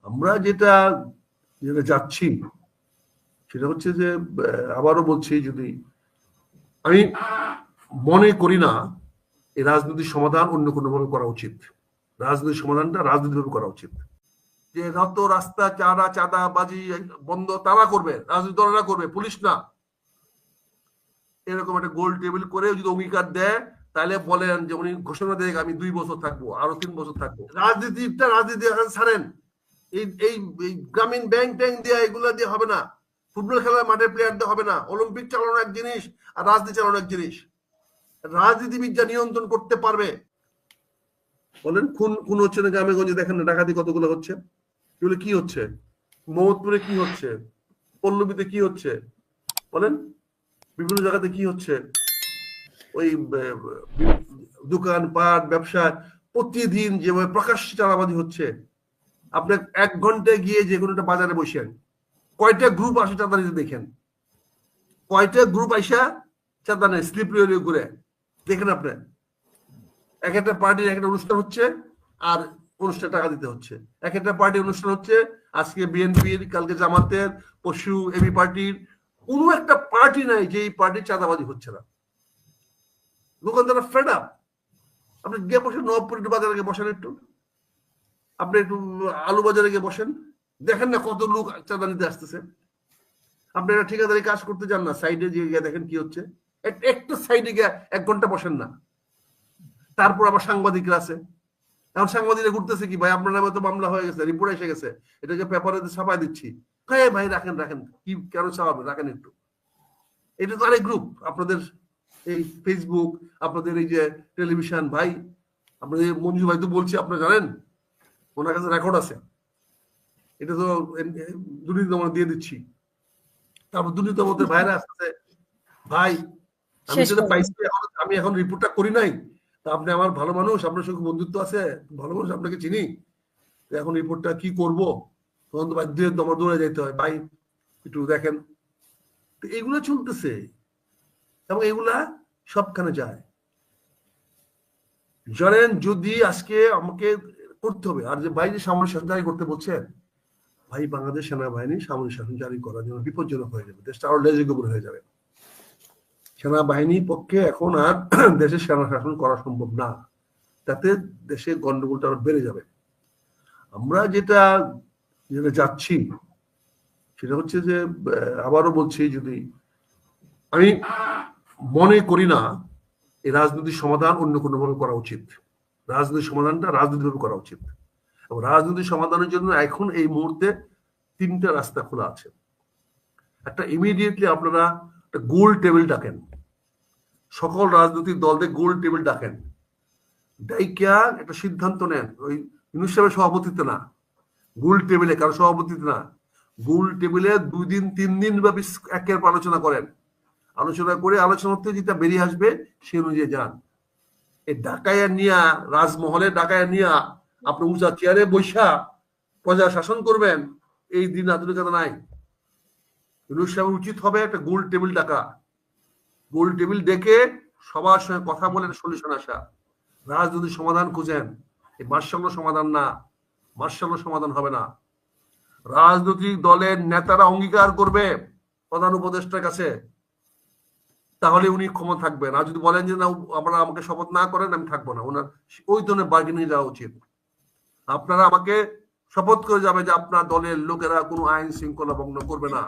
আমরা যেটা যেটা যাচ্ছি সেটা হচ্ছে যে আবারও বলছি, যদি আমি মনে করি না এই রাজনৈতিক সমাধান অন্য কোনো ভাবে করা উচিত। রাজনৈতিক সমাধানটা রাজনৈতিকভাবে করা উচিত। যে যত রাস্তা চাঁদাবাজি বন্ধ তারা করবে, রাজনৈতিক দলরা করবে, পুলিশ না। এরকম একটা গোল টেবিল করে যদি অঙ্গীকার দেয়, তাহলে বলেন যে উনি ঘোষণা দেয় আমি 2 বছর থাকবো, আরো 3 বছর থাকবো। রাজনীতি এখন ছাড়েন। এই গ্রামীণ ব্যাংক ট্যাঙ্ক দিয়ে এগুলো দিয়ে হবে না। ফুটবল খেলার মাঠে প্লেয়ার দিয়ে হবে না। অলিম্পিক চালানো এক জিনিস আর রাজনীতি চালানো এক জিনিস। রাজনীতিবিদ যা নিয়ন্ত্রণ করতে পারবে। বলেন খুন হচ্ছে না গ্রামে গঞ্জে, দেখেন না ডাকাতি কতগুলো হচ্ছে। এগুলো কি হচ্ছে? মোহাম্মদপুরে কি হচ্ছে? পল্লবীতে কি হচ্ছে? বলেন বিভিন্ন জায়গাতে কি হচ্ছে? ওই দোকান পাট ব্যবসা প্রতিদিন যেভাবে প্রকাশ্যে চাঁদাবাজি হচ্ছে। আপনি 1 ঘন্টায় গিয়ে যে কোনো একটা বাজারে বসেন, কয়টা গ্রুপ আসে চাঁদা নিতে দেখেন। কয়টা গ্রুপ আইসা চাঁদা নেয় স্লিপ ঘুরে দেখেন আপনি। এক একটা পার্টির এক একটা অনুষ্ঠান হচ্ছে আর অনুষ্ঠানে টাকা দিতে হচ্ছে। এক একটা পার্টির অনুষ্ঠান হচ্ছে, আজকে বিএনপির, কালকে জামাতের, পরশু এবি পার্টির। কোনো একটা পার্টি নাই যে এই পার্টির চাঁদাবাজি হচ্ছে না। দোকানদাররা ফেড আপ। আপনি গিয়ে বসেন নবাবপুর একটু বাজারে গিয়ে বসেন, একটু আপনি একটু আলু বাজারে গিয়ে বসেন, দেখেন না কত লোক চাঁদা নিতে আসতেছে। আপনি একটা ঠিকাদারি কাজ করতে যান না, সাইডে গিয়ে দেখেন কি হচ্ছে। একটু সাইডে গিয়ে 1 ঘন্টা বসেন না। তারপর আবার সাংবাদিকরা আছে। এখন সাংবাদিকরা ঘুরতেছে কি, ভাই আপনার নামে তো মামলা হয়ে গেছে, রিপোর্ট এসে গেছে, এটাকে পেপারে ছাপাই দিচ্ছি। হ্যাঁ ভাই রাখেন কি কেন ছাপাবেন, রাখেন একটু। এটা তো আরেক গ্রুপ। আপনাদের এই ফেসবুক, আপনাদের এই যে টেলিভিশন, ভাই আপনাদের মঞ্জু ভাই তো বলছি, আপনারা জানেন ওনার কাছে রেকর্ড আছে। এটা তো দুর্নীতি দমন দিয়ে দিচ্ছি। তারপর দুর্নীতি দমনের ভাইরা আসছে, ভাই আমি সেটা পাইছি, আমি এখন রিপোর্টটা করি নাই। তা আপনি আমার ভালো মানুষ, আপনার সঙ্গে বন্ধুত্ব আছে, ভালো মানুষ, আপনাকে চিনি, এখন রিপোর্টটা কি করব, তখন তো বাধ্য আমার দৌড়ে যেতে হয়, ভাই একটু দেখেন। এগুলো চলতেছে এবং এগুলা সবখানে যায়। জানেন যদি আজকে আমাকে করতে হবে, আর যে ভাই যে সামরিক শাসন জারি করতে বলছেন, ভাই বাংলাদেশ সেনাবাহিনী সামরিক শাসন জারি করার জন্য বিপজ্জনক হয়ে যাবে, দেশটা আরো লেজেগোবর হয়ে যাবে। সেনাবাহিনীর পক্ষে এখন আর দেশের সেনা শাসন করা সম্ভব না, তাতে দেশে গন্ডগোলটা আরো বেড়ে যাবে। আমরা যেটা যেটা যাচ্ছি সেটা হচ্ছে যে আবারও বলছি, যদি আমি মনে করি না এই রাজনৈতিক সমাধান অন্য কোনো ভাবে করা উচিত। রাজনৈতিক সমাধানটা রাজনৈতিকভাবে করা উচিত। এবং রাজনৈতিক সমাধানের জন্য এখন এই মুহূর্তে 3টা রাস্তা খোলা আছে। একটা ইমিডিয়েটলি আপনারা একটা গোল টেবিল ডাকেন, সকল রাজনৈতিক দলদের গোল টেবিল ডাকেন, ডাইকা একটা সিদ্ধান্ত নেন। ওই ইউনূস সাহেবের সভাপতিত্বে না, গোল টেবিলে কারো সভাপতিত্বে না, গোল টেবিলে 2 দিন 3 দিন ব্যাপী একের পর আলোচনা করেন। আলোচনা করে আলোচনাতে যেটা বেরিয়ে আসবে সে অনুযায়ী যান। এই ডাকাইয়া নিয়া, রাজমহলে ডাকাইয়া নিয়া আপনি উঁচা চেয়ারে বৈশা প্রজা শাসন করবেন, এই দিন আধুনিকতা নাই। ইউনূস সাহেবের উচিত হবে একটা গোল টেবিল ডাকা, গোল টেবিল ডেকে সবার সঙ্গে কথা বলে সলিউশন আসা, রাজনৈতিক সমাধান খুঁজেন। এই মার্শাল্লাহ সমাধান না, মার্শাল্লাহ সমাধান হবে না। রাজনৈতিক দলের নেতারা অঙ্গীকার করবে প্রধান উপদেষ্টার কাছে, তাহলে উনি ক্ষমতা থাকবেন। আর যদি বলেন যে না আপনারা আমাকে শপথ না করেন আমি থাকবো না, ওনার ওই ধরনের বার্গেনিং যাওয়া উচিত। আপনারা আমাকে শপথ করে যাবে যে আপনার দলের লোকেরা কোনো আইন শৃঙ্খলা ভঙ্গ করবে না।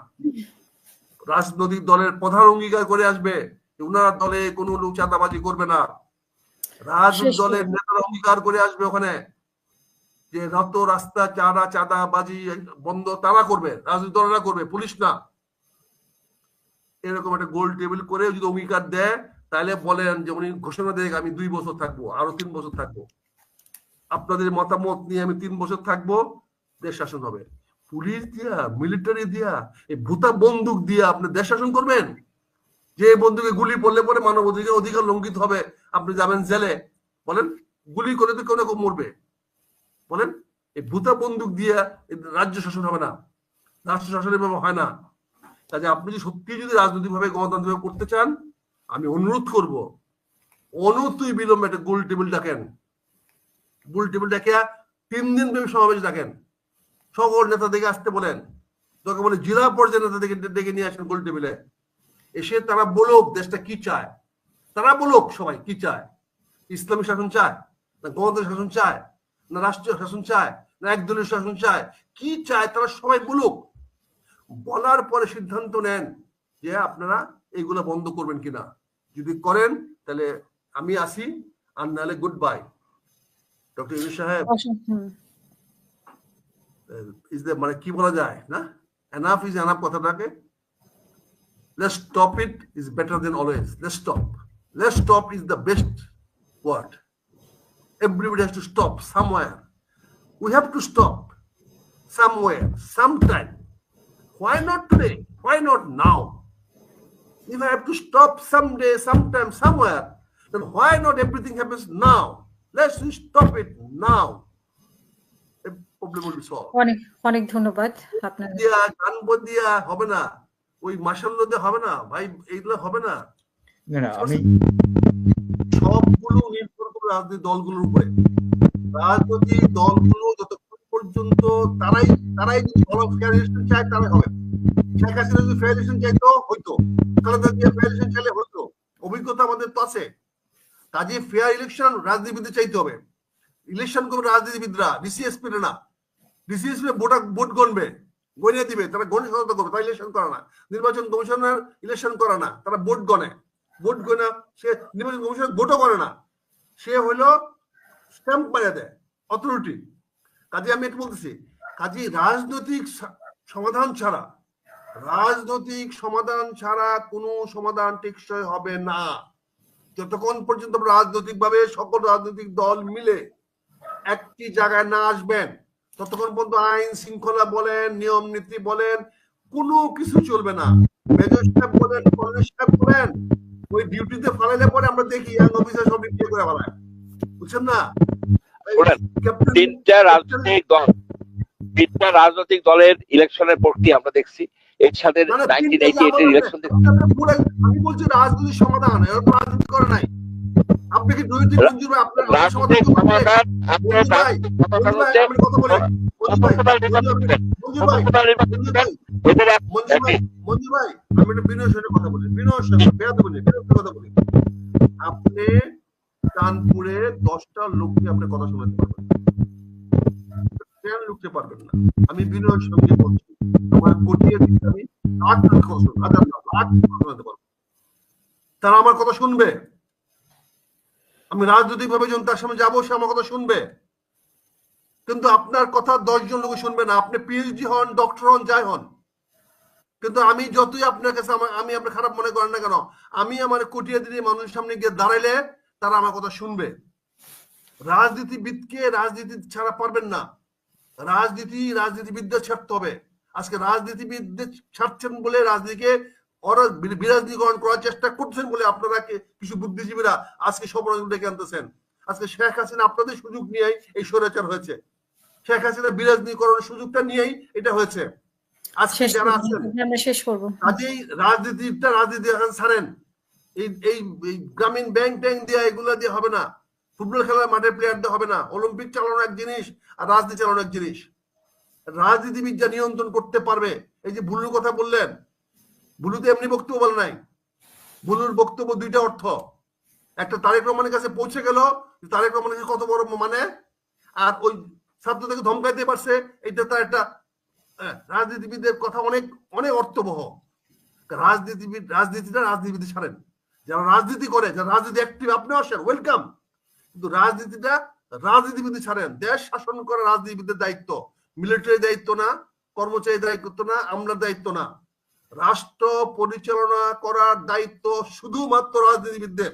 রাজনৈতিক দলের প্রধান অঙ্গীকার করে আসবে ওনার দলে কোনো লোক চাঁদাবাজি করবে না। রাজনৈতিক দলের নেতারা অঙ্গীকার করে আসবে ওখানে যে যত রাস্তা চাঁদাবাজি বন্ধ তারা করবে, রাজনৈতিক দলেরা করবে, পুলিশ না। এরকম একটা গোল টেবিল করে যদি অঙ্গীকার দেয়, তাহলে বলেন যে উনি ঘোষণা দেয় আমি 2 বছর থাকবো, আরো 3 বছর থাকবো, আপনাদের মতামত নিয়ে আমি 3 বছর থাকবো, দেশ শাসন হবে। পুলিশ দিয়া, মিলিটারি দিয়া, এই ভূতা বন্দুক দিয়া আপনি দেশ শাসন করবেন? যে বন্দুকে গুলি পড়লে পরে মানব অধিকার লঙ্ঘিত হবে, আপনি যাবেন জেলে? বলেন গুলি করে তো কেউ না কেউ মরবে। বলেন এই ভূতা বন্দুক দিয়া রাজ্য শাসন হবে না, রাষ্ট্র শাসন এভাবে হয় না। কাজে আপনি যদি সত্যি যদি রাজনৈতিক ভাবে গণতান্ত্রিক করতে চান, আমি অনুরোধ করব অনতুই বিলম্বে একটা গোল টেবিল ডাকেন। গোল টেবিল ডাকে 3 দিন ব্যাপী সমাবেশ ডাকেন, সকল নেতাদেরকে আসতে বলেন, তোকে বলে জেলা পর্যায়ে নেতাদেরকে ডেকে নিয়ে আসেন গোল টেবিলে, এসে তারা বলুক দেশটা কি চায়, তারা বলুক সবাই কি চায়, ইসলামী শাসন চায় না গণতন্ত্র শাসন চায় না রাষ্ট্রীয় শাসন চায় না একদলীয় শাসন চায়, কি চায় তারা সবাই বলুক। বলার পরে সিদ্ধান্ত নেন যে আপনারা এইগুলো বন্ধ করবেন কিনা। যদি করেন তাহলে আমি আসি, আর নাহলে গুড বাই। ডক্টর ইউনূস সাহেব, মানে কি বলা যায় না, এনাফ ইজ এনাফ কথাটাকে, let's stop it is better than always. Let's stop is the best word. Everybody has to stop somewhere. We have to stop somewhere, sometime. Why not today? Why not now? If I have to stop someday, sometime, somewhere, then why not everything happens now? Let's stop it now. The problem will be solved. অনেক ধন্যবাদ আপনার। গান বদিয়া হবে না, ওই মাশাআল্লাহ দিয়ে হবে না ভাই, এইগুলো হবে না। আমি সবগুলো নির্ভর করে রাজনৈতিক দলগুলোর উপরে। রাজনৈতিক দলগুলো যতক্ষণ পর্যন্ত তারাই যদি ভালো ফেয়ার ইলেকশন চায় তারাই হবে। শেখ হাসিনা যদি ফেয়ার ইলেকশন চাইতো হইতো, খালেদা জিয়া ফেয়ার ইলেকশন চাইলে হইতো, অভিজ্ঞতা আমাদের তো আছে। কাজে ফেয়ার ইলেকশন রাজনীতিবিদদের চাইতে হবে। ইলেকশন করবে রাজনীতিবিদরা, ডিসিএসপি না। ডিসিএসপি ভোট গণবে, গণিয়ে দিবে, তারা গণনা সহায়তা করবে, তারা ইলেকশন করে না। নির্বাচন কমিশনার ইলেকশন করে না, তারা ভোট গণে। ভোট গণা সে নির্বাচন কমিশনার ভোটও করে না, সে হলো স্ট্যাম্প মারিয়ে দেয়, অথরিটি। কাজে আমি একটু বলতেছি, কাজে রাজনৈতিক সমাধান ছাড়া কোনো সমাধান টেকসই হবে না। যতক্ষণ পর্যন্ত রাজনৈতিক ভাবে সকল রাজনৈতিক দল মিলে একটি জায়গায় না আসবেন, ততক্ষণ পর্যন্ত আইন শৃঙ্খলা বলেন, নিয়ম নীতি বলেন, কোনো কিছু চলবে না। মেজর সাহেব বলেন, কলেজ সাহেব বলেন, ওই ডিউটিতে ফালাইলে পরে আমরা দেখি ইয়াং অফিসার সব রিপিয়ে করে ফেলায়, বুঝছেন না? তিনটা রাজনৈতিক দলের ইলেকশনের প্রক্রিয়া আমরা দেখছি। এর সাথে 1988 এর ইলেকশন দেখছি। আমি বলছি রাজনৈতিক সমাধান, এরকম রাজনীতি করে নাই। আপনি কি দুই দিন মঞ্জুর ভাই আপনার রাজনৈতিক সমাধান আপনার আমি কথা বলি মঞ্জুর ভাই আমি একটা বিনয়ের সঙ্গে কথা বলি, বিনয়ের সঙ্গে কথা বলি। আপনি কানপুরে 10টা লোককে আপনি কথা শোনাতে পারবেন, লুকতে পারবেন না। আমি বিনয়ের সঙ্গে বলছি, আমার কোটিয়ে দিতে আমি লাখ কথা শোনাতে পারবো, তারা আমার কথা শুনবে। আমি রাজনৈতিক ভাবে যখন তার সামনে যাবো, সে আমার কথা শুনবে। কিন্তু আপনার কথা 10 জন লোক শুনবে না, আপনি পিএইচডি হন, ডক্টর হন, যাই হন। কিন্তু আমি যতই আপনার কাছে আমি আপনার খারাপ মনে করেন না কেন, আমি আমার কোটিয়ে দিনে মানুষের সামনে গিয়ে দাঁড়াইলে তারা আমার কথা শুনবে। রাজনীতিবিদকে রাজনীতি ছাড়া পারবেন না, রাজনীতিবিদদের ছাড়তে হবে। আজকে রাজনীতিবিদদের ছাড়ছেন বলে রাজনীতিকে ওরা বিরাজনীতিকরণ করার চেষ্টা করছেন বলে আপনারা কিছু বুদ্ধিজীবীরা আজকে সমালোচনা ডেকে আনতেছেন। আজকে শেখ হাসিনা আপনাদের সুযোগ নিয়েই এই স্বৈরাচার হয়েছে, শেখ হাসিনা বিরাজনীতিকরণের সুযোগটা নিয়েই এটা হয়েছে। আজকে যারা আছেন কাজেই রাজনীতি এখন ছাড়েন। এই গ্রামীণ ব্যাংক ট্যাঙ্ক দিয়ে এগুলা দিয়ে হবে না, ফুটবল খেলার মাঠে প্লেয়ার দিয়ে হবে না। অলিম্পিক চালানো এক জিনিস আর রাজনীতি চালানো এক জিনিস। রাজনীতিবিদ যা নিয়ন্ত্রণ করতে পারবে। এই যে বুলুর কথা বললেন, বুলুতে এমনি বক্তব্য বলে নাই, বুলুর বক্তব্য দুইটা অর্থ। একটা তারেক রহমানের কাছে পৌঁছে গেল, তারেক রহমানের কাছে কত বড় মানে, আর ওই ছাত্রদেরকে ধমকাইতে পারছে, এটা তার একটা রাজনীতিবিদের কথা অনেক অনেক অর্থবহ। রাজনীতিবিদ ছাড়েন, যারা রাজনীতি করে, যারা রাজনীতি অ্যাক্টিভ, আপনি আসেন, ওয়েলকাম। কিন্তু রাজনীতিবিদ ছাড়েন। দেশ শাসন করা রাজনীতিবিদের দায়িত্ব, মিলিটারি দায়িত্ব না, কর্মচারী দায়িত্ব না, আমলার দায়িত্ব না। রাষ্ট্র পরিচালনা করার দায়িত্ব শুধুমাত্র রাজনীতিবিদদের।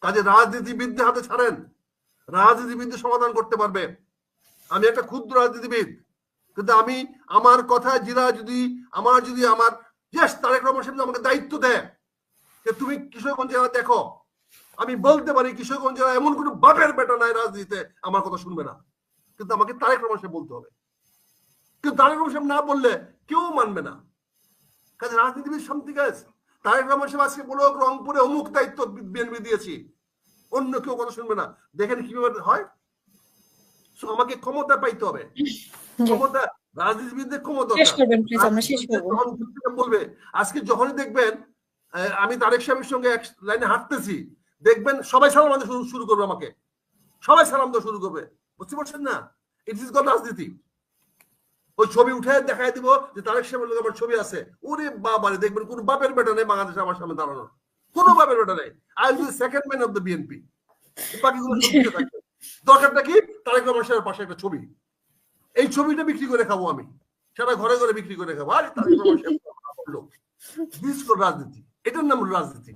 কাজে রাজনীতিবিদদের হাতে ছাড়েন, রাজনীতিবিদ সমাধান করতে পারবে। আমি একটা ক্ষুদ্র রাজনীতিবিদ, কিন্তু আমি আমার কথা যদি আমার তারেক রহমান সাহেব আমাকে দায়িত্ব দেয় যে তুমি কিশোরগঞ্জ জেলা দেখো, আমি বলতে পারি কিশোরগঞ্জ জেলা এমন কোন বাপের বেটা নাই রাজনীতিতে আমার কথা শুনবে না, কিন্তু আমাকে তারেক রহমান সাহেব বলতে হবে। কিন্তু তারেক রহমান সাহেব না বললে কেউ মানবে না। কাজে রাজনীতিবিদ শান্তি গাছ তারেক রহমান সাহেব আজকে বলো রংপুরে অমুক দায়িত্ব বিএনপি দিয়েছি, অন্য কেউ কথা শুনবে না। দেখেন কিভাবে হয়। আমাকে ক্ষমতা পাইতে হবে, ক্ষমতা রাজনীতিবিদদের ক্ষমতা শেষ দরকার। করবেন প্লিজ, আমরা শেষ করবো। যখন যুক্তিটা বলবে, আজকে যখনই দেখবেন আমি তারেক সাহেবের সঙ্গে এক লাইনে হাঁটতেছি, দেখবেন সবাই সালাম আনতে শুরু করবে, আমাকে সবাই সালাম দেওয়া শুরু করবে। বুঝতে পারছেন না? ইট ইজ কল্ড রাজনীতি। ওই ছবি উঠে দেখাই দিব যে তারেক সাহেবের লোক আমার ছবি আছে, ওরে বাবারে, দেখবেন কোন বাপের বেটা নেই বাংলাদেশে আমার সামনে দাঁড়ানো, কোনো বাপের বেটা নেই। I will be second man of the BNP. বাকিগুলো সত্যি থাকবে। দরকারটা কি? তারেক রহমান সাহেবের পাশে একটা ছবি, এই ছবিটা বিক্রি করে খাবো আমি, সারা ঘরে ঘরে বিক্রি করে খাবো। আরে তারেক রহমান সাহেব লোক, দিস কল রাজনীতি। এটার নাম রাজনীতি।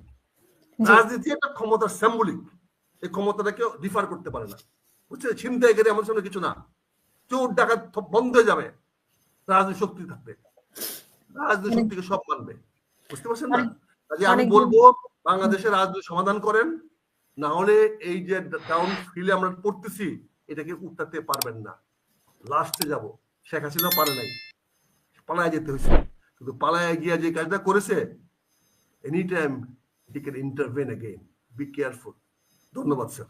রাজনীতি একটা ক্ষমতার সিম্বলিক, এই ক্ষমতাটাকে ডিফার করতে পারে না। বুঝছে? ছিনতাইকারী আমার সামনে কিছু না, চোর ডাকাত বন্ধ হয়ে যাবে, রাজনীতি শক্তি থাকবে, রাজনীতি শক্তিকে সব মানবে। বুঝতে পারছেন না? কাজে আমি বলবো বাংলাদেশের রাজনীতি সমাধান করেন, না হলে এই যে ডাউন ফিলে আমরা পড়তেছি, এটাকে উঠাতে পারবেন না। লাস্টে যাব, শেখ হাসিনা পারে নাই, পালায় যেতে হয়েছে, কিন্তু পালায় গিয়া যে কাজটা করেছে, any time he can intervene again. Be careful. ধন্যবাদ স্যার।